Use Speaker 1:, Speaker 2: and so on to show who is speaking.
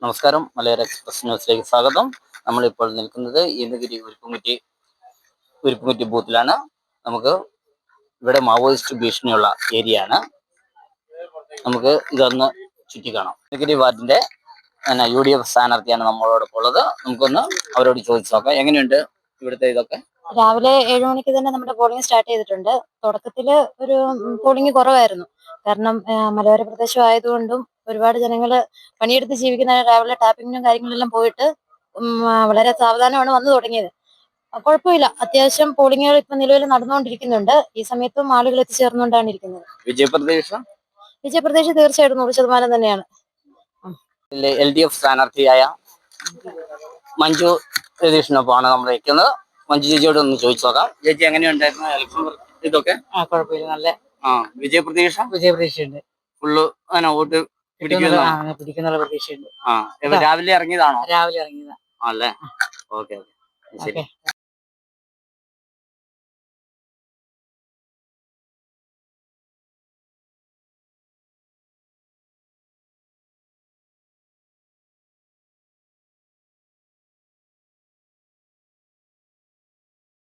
Speaker 1: നമസ്കാരം, മലയാള എക്സ്പ്രസ് ന്യൂസിലേക്ക് സ്വാഗതം. നമ്മളിപ്പോൾ നിൽക്കുന്നത് ഏലഗിരി ഉരുപ്പുംകുറ്റി ബൂത്തിലാണ്. നമുക്ക് ഇവിടെ മാവോയിസ്റ്റ് ഭീഷണിയുള്ള ഏരിയ ആണ്. നമുക്ക് ഇതൊന്ന് ചുറ്റിക്കാണാം. ഏലഗിരി വാർഡിന്റെ UDF സ്ഥാനാർത്ഥിയാണ് നമ്മളോടൊപ്പം ഉള്ളത്. നമുക്കൊന്ന് അവരോട് ചോദിച്ചു നോക്കാം, എങ്ങനെയുണ്ട് ഇവിടുത്തെ ഇതൊക്കെ.
Speaker 2: രാവിലെ 7 മണിക്ക് തന്നെ നമ്മുടെ പോളിംഗ് സ്റ്റാർട്ട് ചെയ്തിട്ടുണ്ട്. തുടക്കത്തില് ഒരു പോളിംഗ് കുറവായിരുന്നു. കാരണം മലയോര പ്രദേശം ആയതുകൊണ്ടും ഒരുപാട് ജനങ്ങള് പണിയെടുത്ത് ജീവിക്കുന്ന രാവിലെ ടാപ്പിങ്ങിനും കാര്യങ്ങളെല്ലാം പോയിട്ട് വളരെ സാവധാനമാണ് വന്നു തുടങ്ങിയത്. കുഴപ്പമില്ല, അത്യാവശ്യം പോളിംഗുകൾ ഇപ്പൊ നിലവിൽ നടന്നുകൊണ്ടിരിക്കുന്നുണ്ട്. ഈ സമയത്തും ആളുകൾ എത്തിച്ചേർന്നുകൊണ്ടാണ് ഇരിക്കുന്നത്. വിജയപ്രദേശം തീർച്ചയായിട്ടും 100% തന്നെയാണ്.
Speaker 1: LDF സ്ഥാനാർത്ഥിയായ മഞ്ജു രതീഷിനൊപ്പമാണ് നമ്മൾ നിൽക്കുന്നത്. മഞ്ജു ചേച്ചിയോട് ഒന്ന് ചോദിച്ചു നോക്കാം. ചേച്ചി, എങ്ങനെയുണ്ടായിരുന്നു ഇലക്ഷൻ ഇതൊക്കെ?
Speaker 2: കുഴപ്പമില്ല, നല്ല
Speaker 1: വിജയപ്രതീക്ഷയുണ്ട്. ഫുള്ള് വോട്ട്
Speaker 2: പിടിക്കുന്ന പ്രതീക്ഷയുണ്ട്.
Speaker 1: രാവിലെ ഇറങ്ങിയതാണോ?
Speaker 2: രാവിലെ ഇറങ്ങിയതാ.
Speaker 1: അല്ലേ? ഓക്കെ, ശരി.